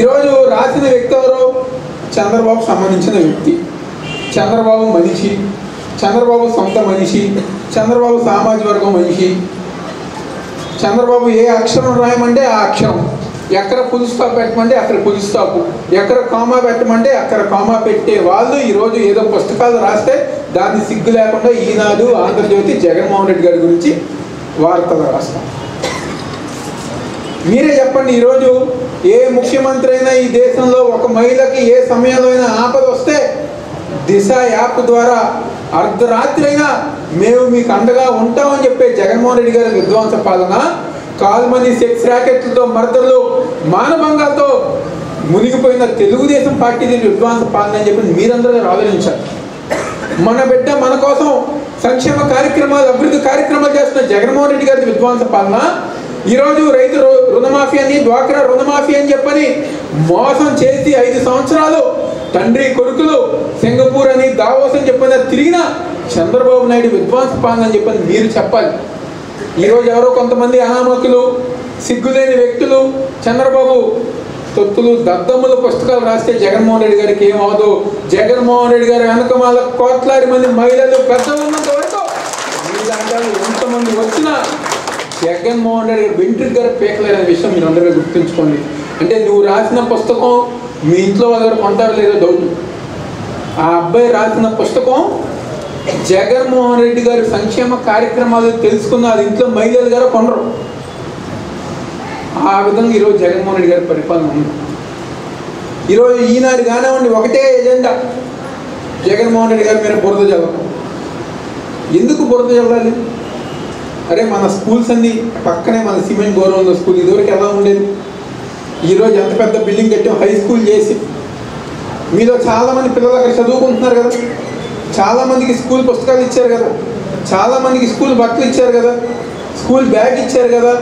Speaker 9: ఈరోజు రాసిన వ్యక్తి ఎవరో చంద్రబాబు సంబంధించిన వ్యక్తి, చంద్రబాబు మనిషి, చంద్రబాబు సొంత మనిషి, చంద్రబాబు సామాజిక వర్గం మనిషి. చంద్రబాబు ఏ అక్షరం రాయమంటే ఆ అక్షరం, ఎక్కడ ఫుల్ స్టాప్ పెట్టమంటే అక్కడ ఫుల్ స్టాప్, ఎక్కడ కామా పెట్టమంటే అక్కడ కామా పెట్టే వాళ్ళు ఈరోజు ఏదో పుస్తకాలు రాస్తే దాన్ని సిగ్గు లేకుండా ఈనాడు, ఆంధ్రజ్యోతి జగన్మోహన్ రెడ్డి గారి గురించి వార్తలు రాస్తాం. మీరే చెప్పండి, ఈరోజు ఏ ముఖ్యమంత్రి అయినా ఈ దేశంలో ఒక మహిళకి ఏ సమయంలో అయినా ఆపద వస్తే దిశ యాప్ ద్వారా అర్ధరాత్రి అయినా మేము మీకు అండగా ఉంటామని చెప్పే జగన్మోహన్ రెడ్డి గారి విధ్వంస పాలన, కాల్మనీ సెక్స్ ర్యాకెట్లతో, మర్దర్లు, మానభంగాలతో మునిగిపోయిన తెలుగుదేశం పార్టీ విధ్వంస పాలన అని చెప్పి మీరందరూ ఆలోచించారు. మన బిడ్డ మన కోసం సంక్షేమ కార్యక్రమాలు, అభివృద్ధి కార్యక్రమాలు చేస్తున్న జగన్మోహన్ రెడ్డి గారి విధ్వంస పాలన, ఈరోజు రైతు రుణమాఫీ అని, డ్వాక్రా రుణమాఫీ అని చెప్పని మోసం చేసి 5 సంవత్సరాలు తండ్రి కొడుకులు సింగపూర్ అని, దావోస్ అని చెప్పిన తిరిగిన చంద్రబాబు నాయుడు విధ్వంస పాలన అని చెప్పని మీరు చెప్పాలి. ఈరోజు ఎవరో కొంతమంది అనామకులు, సిగ్గులేని వ్యక్తులు చంద్రబాబు తొత్తులు, దద్దమ్ముల పుస్తకాలు రాస్తే జగన్మోహన్ రెడ్డి గారికి ఏమవదు. జగన్మోహన్ రెడ్డి గారి వెనకమాల కోట్లాది మంది మహిళలు, పెద్దలు ఉన్నంత వరకు మీలాంటి ఎంతమంది వచ్చినా జగన్మోహన్ రెడ్డి గారు వెంట్రుక గారు పీకలేదనే విషయం మీరు అందరూ గుర్తుంచుకోండి. అంటే నువ్వు రాసిన పుస్తకం మీ ఇంట్లో వాళ్ళు కొంటారో లేదో డౌట్. ఆ అబ్బాయి రాసిన పుస్తకం జగన్మోహన్ రెడ్డి గారి సంక్షేమ కార్యక్రమాలు తెలుసుకున్న అది ఇంట్లో మహిళలు గారు కొనరు. ఆ విధంగా ఈరోజు జగన్మోహన్ రెడ్డి గారి పరిపాలన ఉంది. ఈరోజు ఈనాడు కానివ్వండి, ఒకటే ఎజెండా, జగన్మోహన్ రెడ్డి గారి మీద బురద చల్లడం. ఎందుకు బురద చల్లాలి? అరే మన స్కూల్స్ అన్నీ పక్కనే, మన సిమెంట్ గౌరవంలో స్కూల్ ఇదివరకు ఎలా ఉండేది? ఈరోజు ఎంత పెద్ద బిల్డింగ్ కట్టాం, హై స్కూల్ చేసి. మీలో చాలామంది పిల్లలు అక్కడ చదువుకుంటున్నారు కదా, చాలామందికి స్కూల్ పుస్తకాలు ఇచ్చారు కదా, చాలామందికి స్కూల్ బట్టలు ఇచ్చారు కదా, స్కూల్ బ్యాగ్ ఇచ్చారు కదా,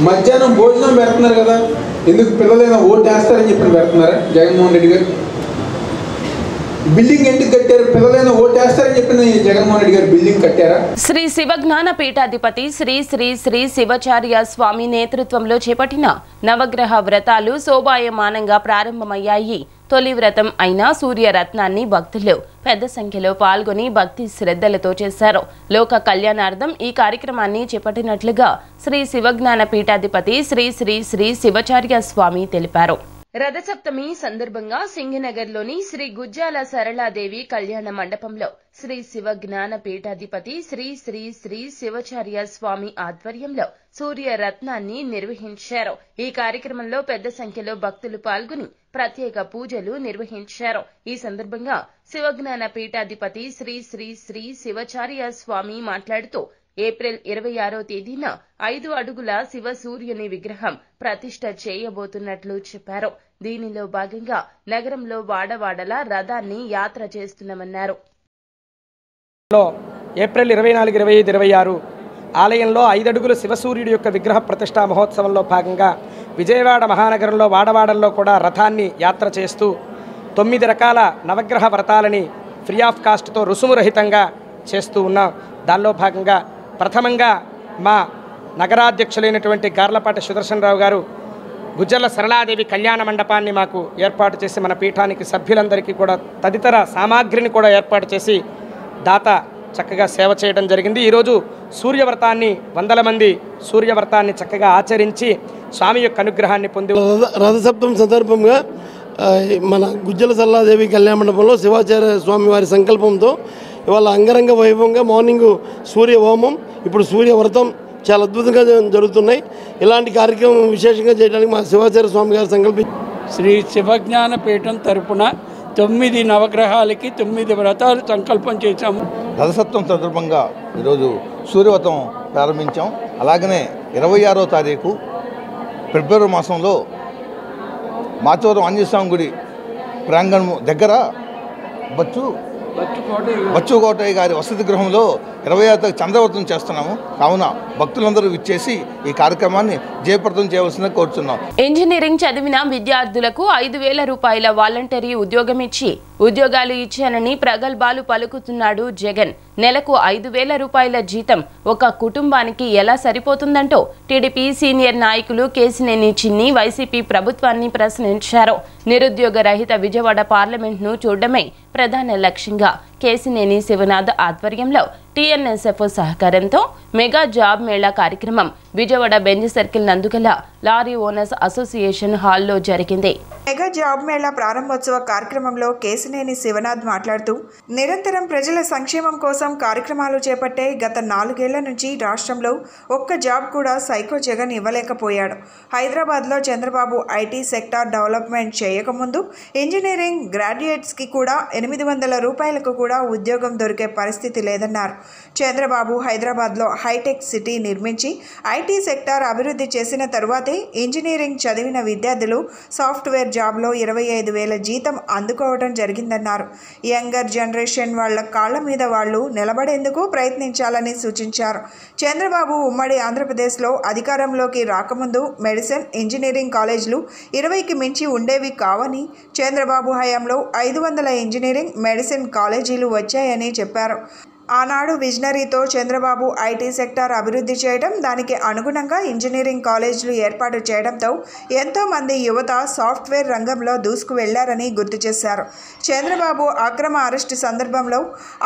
Speaker 9: మధ్యాహ్నం భోజనం పెడుతున్నారు కదా. ఎందుకు పిల్లలైనా ఓటు వేస్తారని చెప్పి పెడుతున్నారా జగన్మోహన్ రెడ్డి గారు? బిల్డింగ్ ఎందుకు కట్టారు? పిల్లలైనా ఓటు వేస్తారని చెప్పి జగన్మోహన్ రెడ్డి గారు బిల్డింగ్ కట్టారా?
Speaker 1: శ్రీ శివజ్ఞాన పీఠాధిపతి శ్రీ శ్రీ శ్రీ శివాచార్య స్వామి నేతృత్వంలో చేపట్టిన నవగ్రహ వ్రతాలు శోభాయమానంగా ప్రారంభమయ్యాయి. తొలి వ్రతం అయిన సూర్యరత్నాన్ని భక్తులు పెద్ద సంఖ్యలో పాల్గొని భక్తి శ్రద్ధలతో చేశారు. లోక కళ్యాణార్థం ఈ కార్యక్రమాన్ని చేపట్టినట్లుగా శ్రీ శివజ్ఞాన పీఠాధిపతి శ్రీ శ్రీ శ్రీ శివాచార్య స్వామి తెలిపారు. రథసప్తమి సందర్భంగా సింగినగర్లోని శ్రీ గుజ్జాల సరళాదేవి కళ్యాణ మండపంలో శ్రీ శివ జ్ఞాన పీఠాధిపతి శ్రీ శ్రీ శ్రీ శివాచార్య స్వామి ఆధ్వర్యంలో సూర్యరత్నాన్ని నిర్వహించారు. ఈ కార్యక్రమంలో పెద్ద సంఖ్యలో భక్తులు పాల్గొని ప్రత్యేక పూజలు నిర్వహించారు. ఈ సందర్భంగా శివజ్ఞాన పీఠాధిపతి శ్రీ శ్రీ శ్రీ శివాచార్య స్వామి మాట్లాడుతూ ఏప్రిల్ 26వ తేదీన 5 అడుగుల శివ సూర్యుని విగ్రహం ప్రతిష్ఠ చేయబోతున్నట్లు చెప్పారు. దీనిలో భాగంగా నగరంలో వాడవాడల రథాన్ని యాత్ర చేస్తున్నామన్నారు.
Speaker 15: ఏప్రిల్ 24, 25, 26 ఆలయంలో 5 అడుగుల శివసూర్యుడి యొక్క విగ్రహ ప్రతిష్టా మహోత్సవంలో భాగంగా విజయవాడ మహానగరంలో వాడవాడల్లో కూడా రథాన్ని యాత్ర చేస్తూ 9 రకాల నవగ్రహ వ్రతాలని ఫ్రీ ఆఫ్ కాస్ట్తో రుసుమురహితంగా చేస్తూ ఉన్నాం. దానిలో భాగంగా ప్రథమంగా మా నగరాధ్యక్షులైనటువంటి గార్లపాటి సుదర్శనరావు గారు గుజ్జల సరళాదేవి కళ్యాణ మండపాన్ని మాకు ఏర్పాటు చేసి మన పీఠానికి సభ్యులందరికీ కూడా తదితర సామాగ్రిని కూడా ఏర్పాటు చేసి దాత చక్కగా సేవ చేయడం జరిగింది. ఈరోజు సూర్యవ్రతాన్ని 100 మంది సూర్యవ్రతాన్ని చక్కగా ఆచరించి స్వామి యొక్క అనుగ్రహాన్ని పొంది
Speaker 16: రథసప్తమి సందర్భంగా మన గుజ్జల సరళాదేవి కళ్యాణ మండపంలో శివాచార్య స్వామి వారి సంకల్పంతో ఇవాళ అంగరంగ వైభవంగా మార్నింగ్ సూర్య హోమం, ఇప్పుడు సూర్యవ్రతం చాలా అద్భుతంగా జరుగుతున్నాయి. ఇలాంటి కార్యక్రమం విశేషంగా చేయడానికి మా శివాచార్య స్వామి గారు సంకల్పించారు.
Speaker 17: శ్రీ శివజ్ఞాన పీఠం తరపున 9 నవగ్రహాలకి 9 వ్రతాలు సంకల్పం చేశాము.
Speaker 18: రథసప్తమి సందర్భంగా ఈరోజు సూర్యవ్రతం ప్రారంభించాం. అలాగనే 26వ తారీఖు ఫిబ్రవరి మాసంలో మాచవరం ఆంజనేయస్వామి గుడి ప్రాంగణం దగ్గర బచ్చు కోటయ్య గారి వసతి గృహంలో 26వ తారీఖు చంద్రవ్రతం చేస్తున్నాము. కావున భక్తులందరూ విచ్చేసి ఈ కార్యక్రమాన్ని జయప్రదం చేయవలసిందిగా కోరుతున్నాం.
Speaker 1: ఇంజనీరింగ్ చదివిన విద్యార్థులకు 5,000 రూపాయల వాలంటరీ ఉద్యోగం ఇచ్చి ఉద్యోగాలు ఇచ్చానని ప్రగల్భాలు పలుకుతున్నాడు జగన్. నెలకు 5,000 రూపాయల జీతం ఒక కుటుంబానికి ఎలా సరిపోతుందంటూ టీడీపీ సీనియర్ నాయకులు కేసినేని చిన్ని వైసీపీ ప్రభుత్వాన్ని ప్రశ్నించారు. నిరుద్యోగ రహిత విజయవాడ పార్లమెంట్ను చూడడమే ప్రధాన లక్ష్యంగా కేసినేని శివనాథ్ ఆధ్వర్యంలో టీఎన్ఎస్ఎఫ్ సహకారంతో మెగా జాబ్ మేళా కార్యక్రమం విజయవాడ బెంజ్ సర్కిల్ నందుగల లారీ ఓనర్స్ అసోసియేషన్ హాల్లో జరిగింది.
Speaker 7: మెగా జాబ్ మేళా ప్రారంభోత్సవ కార్యక్రమంలో కేసినేని శివనాథ్ మాట్లాడుతూ నిరంతరం ప్రజల సంక్షేమం కోసం కార్యక్రమాలు చేపట్టే గత 4 ఏళ్ల నుంచి రాష్ట్రంలో ఒక్క జాబ్ కూడా సైకో జగన్ ఇవ్వలేకపోయాడు. హైదరాబాద్లో చంద్రబాబు ఐటీ సెక్టార్ డెవలప్మెంట్ చేయకముందు ఇంజనీరింగ్ గ్రాడ్యుయేట్స్కి కూడా 800 రూపాయలకు కూడా ఉద్యోగం దొరికే పరిస్థితి లేదన్నారు. చంద్రబాబు హైదరాబాద్లో హైటెక్ సిటీ నిర్మించి ఐటీ సెక్టార్ అభివృద్ధి చేసిన తరువాతే ఇంజనీరింగ్ చదివిన విద్యార్థులు సాఫ్ట్వేర్ జాబ్లో 25,000 జీతం అందుకోవడం జరిగిందన్నారు. యంగర్ జనరేషన్ వాళ్ల కాళ్ల మీద వాళ్లు నిలబడేందుకు ప్రయత్నించాలని సూచించారు. చంద్రబాబు ఉమ్మడి ఆంధ్రప్రదేశ్లో అధికారంలోకి రాకముందు మెడిసిన్, ఇంజనీరింగ్ కాలేజీలు 20కి మించి ఉండేవి కావని, చంద్రబాబు హయాంలో 500 ఇంజనీరింగ్, మెడిసిన్ కాలేజీలు వచ్చాయని చెప్పారు. ఆనాడు విజనరీతో చంద్రబాబు ఐటీ సెక్టార్ అభివృద్ధి చేయడం, దానికి అనుగుణంగా ఇంజనీరింగ్ కాలేజీలు ఏర్పాటు చేయడంతో ఎంతోమంది యువత సాఫ్ట్వేర్ రంగంలో దూసుకు వెళ్లారని గుర్తు చేశారు. చంద్రబాబు అక్రమ అరెస్టు సందర్భంలో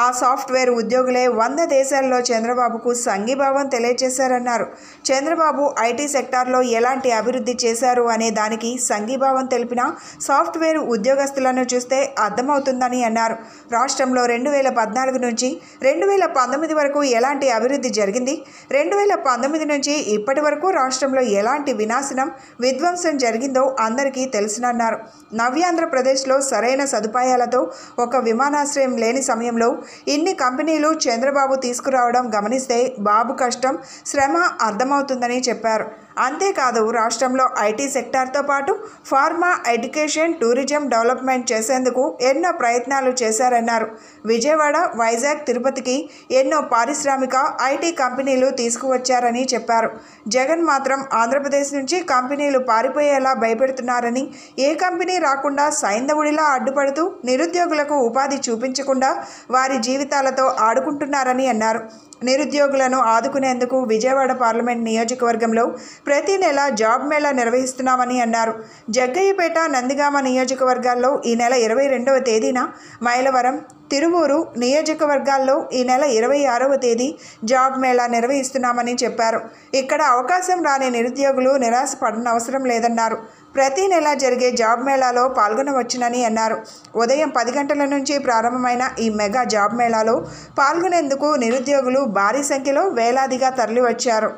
Speaker 7: ఆ సాఫ్ట్వేర్ ఉద్యోగులే 100 దేశాల్లో చంద్రబాబుకు సంఘీభావం తెలియజేశారన్నారు. చంద్రబాబు ఐటీ సెక్టార్లో ఎలాంటి అభివృద్ధి చేశారు అనే దానికి సంఘీభావం తెలిపిన సాఫ్ట్వేర్ ఉద్యోగస్తులను చూస్తే అర్థమవుతుందని అన్నారు. రాష్ట్రంలో 2014 నుంచి 2019 వరకు ఎలాంటి అభివృద్ధి జరిగింది, 2019 నుంచి ఇప్పటి వరకు రాష్ట్రంలో ఎలాంటి వినాశనం, విధ్వంసం జరిగిందో అందరికీ తెలుసునన్నారు. నవ్యాంధ్రప్రదేశ్లో సరైన సదుపాయాలతో ఒక విమానాశ్రయం లేని సమయంలో ఇన్ని కంపెనీలు చంద్రబాబు తీసుకురావడం గమనిస్తే బాబు కష్టం, శ్రమ అర్థమవుతుందని చెప్పారు. అంతేకాదు రాష్ట్రంలో ఐటీ సెక్టార్తో పాటు ఫార్మా, ఎడ్యుకేషన్, టూరిజం డెవలప్మెంట్ చేసేందుకు ఎన్నో ప్రయత్నాలు చేశారన్నారు. విజయవాడ, వైజాగ్, తిరుపతికి ఎన్నో పారిశ్రామిక ఐటీ కంపెనీలు తీసుకువచ్చారని చెప్పారు. జగన్ మాత్రం ఆంధ్రప్రదేశ్ నుంచి కంపెనీలు పారిపోయేలా భయపెడుతున్నారని, ఏ కంపెనీ రాకుండా సైంధవుడిలా అడ్డుపడుతూ నిరుద్యోగులకు ఉపాధి చూపించకుండా వారి జీవితాలతో ఆడుకుంటున్నారని అన్నారు. నిరుద్యోగులను ఆదుకునేందుకు విజయవాడ పార్లమెంట్ నియోజకవర్గంలో ప్రతి నెల జాబ్ మేళా నిర్వహిస్తున్నామని అన్నారు. జగ్గయ్యపేట, నందిగామ నియోజకవర్గాల్లో ఈ నెల 22వ తేదీన, మైలవరం, తిరువూరు నియోజకవర్గాల్లో ఈ నెల 26వ తేదీ జాబ్ మేళా నిర్వహిస్తున్నామని చెప్పారు. ఇక్కడ అవకాశం రాని నిరుద్యోగులు నిరాశ పడనవసరం లేదన్నారు. ప్రతి నెల జరిగే జాబ్ మేళాలో పాల్గొనవచ్చునని అన్నారు. ఉదయం 10 గంటల నుంచి ప్రారంభమైన ఈ మెగా జాబ్ మేళాలో పాల్గొనేందుకు నిరుద్యోగులు భారీ సంఖ్యలో వేలాదిగా తరలివచ్చారు.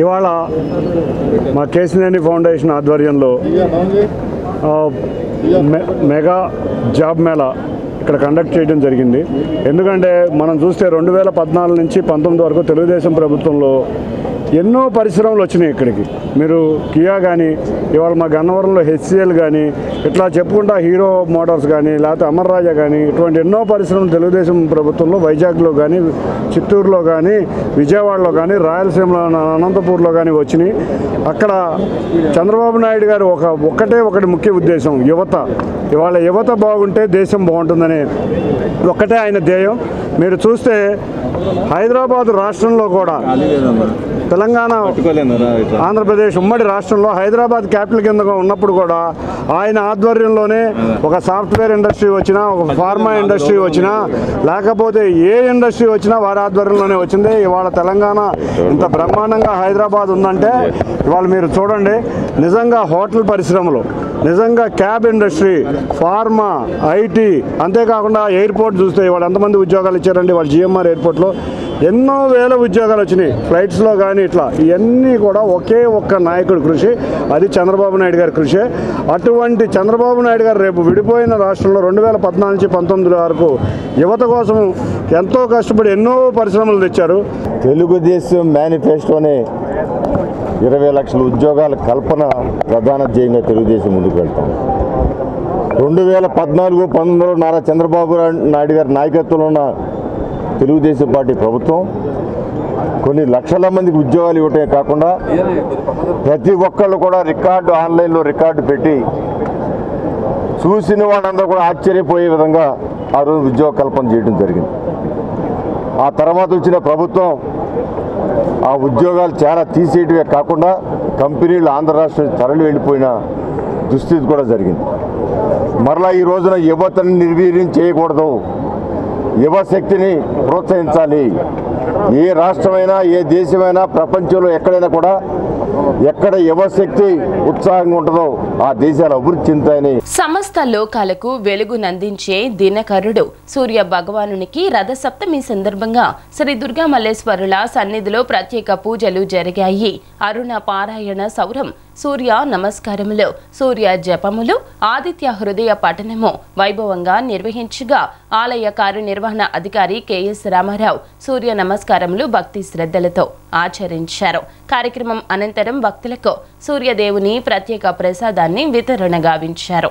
Speaker 19: ఇవాళ మా కేసినేని ఫౌండేషన్ ఆధ్వర్యంలో మెగా జాబ్ మేళా ఇక్కడ కండక్ట్ చేయడం జరిగింది. ఎందుకంటే మనం చూస్తే 2014 నుంచి 19 వరకు తెలుగుదేశం ప్రభుత్వంలో ఎన్నో పరిశ్రమలు వచ్చినాయి ఇక్కడికి. మీరు కియా కానీ, ఇవాళ మా గన్నవరంలో హెచ్సిఎల్ కానీ, ఇట్లా చెప్పుకుంటా హీరో మోటార్స్ కానీ, లేకపోతే అమర్ రాజా కానీ, ఇటువంటి ఎన్నో పరిశ్రమలు తెలుగుదేశం ప్రభుత్వంలో వైజాగ్లో కానీ, చిత్తూరులో కానీ, విజయవాడలో కానీ, రాయలసీమలో, అనంతపూర్లో కానీ వచ్చినాయి. అక్కడ చంద్రబాబు నాయుడు గారు ఒకటి ముఖ్య ఉద్దేశం యువత. ఇవాళ యువత బాగుంటే దేశం బాగుంటుందనే ఒక్కటే ఆయన ధ్యేయం. మీరు చూస్తే హైదరాబాద్ రాష్ట్రంలో కూడా, తెలంగాణ, ఆంధ్రప్రదేశ్ ఉమ్మడి రాష్ట్రంలో హైదరాబాద్ క్యాపిటల్ కింద ఉన్నప్పుడు కూడా ఆయన ఆధ్వర్యంలోనే ఒక సాఫ్ట్వేర్ ఇండస్ట్రీ వచ్చినా, ఒక ఫార్మా ఇండస్ట్రీ వచ్చినా, లేకపోతే ఏ ఇండస్ట్రీ వచ్చినా వారి ఆధ్వర్యంలోనే వచ్చింది. ఇవాళ తెలంగాణ ఇంత బ్రహ్మాండంగా హైదరాబాద్ ఉందంటే ఇవాళ మీరు చూడండి. నిజంగా హోటల్ పరిశ్రమలు, నిజంగా క్యాబ్ ఇండస్ట్రీ, ఫార్మా, ఐటీ, అంతేకాకుండా ఎయిర్పోర్ట్ చూస్తే ఇవాళ ఎంతమంది ఉద్యోగాలు ఇచ్చారండి. వాళ్ళ జిఎంఆర్ ఎయిర్పోర్ట్లో ఎన్నో వేల ఉద్యోగాలు వచ్చినాయి ఫ్లైట్స్లో కానీ ఇట్లా. ఇవన్నీ కూడా ఒకే ఒక్క నాయకుడి కృషి, అది చంద్రబాబు నాయుడు గారి కృషి. అటువంటి చంద్రబాబు నాయుడు గారు రేపు విడిపోయిన రాష్ట్రంలో 2014 నుంచి 19 వరకు యువత కోసం ఎంతో కష్టపడి ఎన్నో పరిశ్రమలు తెచ్చారు.
Speaker 20: తెలుగుదేశం మేనిఫెస్టోనే 20 లక్షల ఉద్యోగాల కల్పన ప్రధాన ధ్యేయంగా తెలుగుదేశం ముందుకు వెళ్తాం. 2014-19లో నారా చంద్రబాబు నాయుడు గారి నాయకత్వంలో ఉన్న తెలుగుదేశం పార్టీ ప్రభుత్వం కొన్ని లక్షల మందికి ఉద్యోగాలు ఇవ్వటమే కాకుండా ప్రతి ఒక్కళ్ళు కూడా ఆన్లైన్లో రికార్డు పెట్టి చూసిన వాళ్ళందరూ కూడా ఆశ్చర్యపోయే విధంగా ఆ రోజు ఉద్యోగ కల్పన చేయడం జరిగింది. ఆ తర్వాత వచ్చిన ప్రభుత్వం ఆ ఉద్యోగాలు చాలా తీసేయటమే కాకుండా కంపెనీలు ఆంధ్ర రాష్ట్రం తరలి వెళ్ళిపోయిన దుస్థితి కూడా జరిగింది. మరలా ఈ రోజున యువతని నిర్వీర్యం చేయకూడదు, యువశక్తిని ప్రోత్సహించాలి. ఏ రాష్ట్రమైనా ఏ దేశమైనా ప్రపంచంలో ఎక్కడైనా కూడా ఎక్కడ యువశక్తి ఉత్సాహంగా ఉంటుందో ఆ దేశాలు అభివృద్ధి చెందుతాయని.
Speaker 1: సమస్త లోకాలకు వెలుగునందించే దినకరుడు సూర్య భగవానునికి రథసప్తమి సందర్భంగా శ్రీ దుర్గా మల్లేశ్వరుల సన్నిధిలో ప్రత్యేక పూజలు జరిగాయి. అరుణ పారాయణ సౌరం, సూర్య నమస్కారములు, సూర్య జపములు, ఆదిత్య హృదయ పఠనము వైభవంగా నిర్వహించగా ఆలయ కార్యనిర్వహణ అధికారి కెఎస్ రామారావు సూర్య నమస్కారములు భక్తి శ్రద్ధలతో ఆచరించారు. కార్యక్రమం అనంతరం భక్తులకు సూర్యదేవుని ప్రత్యేక ప్రసాదాన్ని వితరణ గావించారు.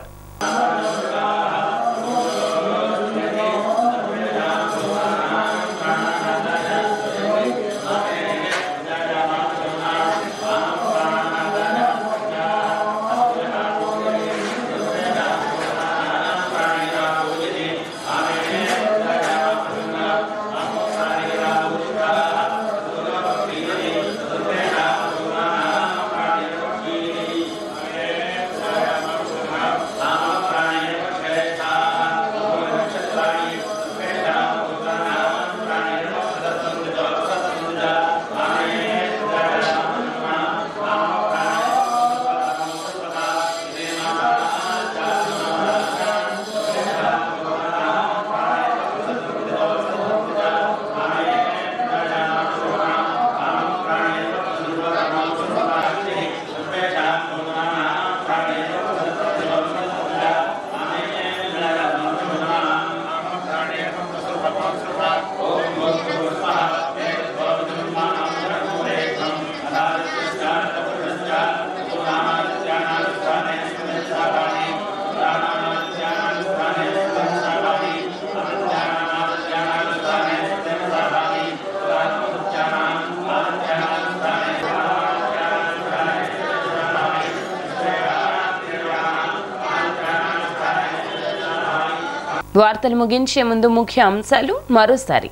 Speaker 1: వార్తలు ముగించే ముందు ముఖ్య అంశాలు మరోసారి.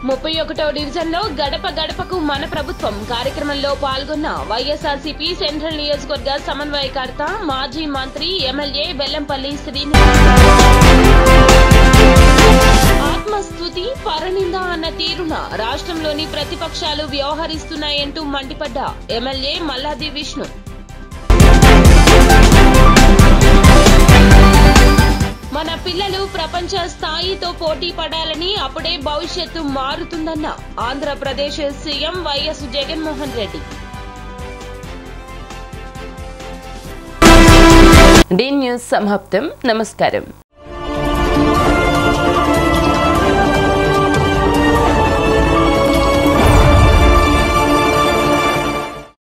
Speaker 1: 31వ డివిజన్లో గడప గడపకు మన ప్రభుత్వం కార్యక్రమంలో పాల్గొన్న వైఎస్ఆర్సీపీ సెంట్రల్ నియోజకవర్గ సమన్వయకర్త మాజీ మంత్రి ఎమ్మెల్యే వెల్లంపల్లి శ్రీనివాస్. ఆత్మస్తుతి పరనింద అన్న తీరున రాష్ట్రంలోని ప్రతిపక్షాలు వ్యవహరిస్తున్నాయంటూ మండిపడ్డ ఎమ్మెల్యే మల్లాది విష్ణు. మన పిల్లలు ప్రపంచ స్థాయితో పోటీ పడాలని, అప్పుడే భవిష్యత్తు మారుతుందన్న Andhra Pradesh CM YS Jaganmohan Reddy. D news సమాప్తం. నమస్కారం.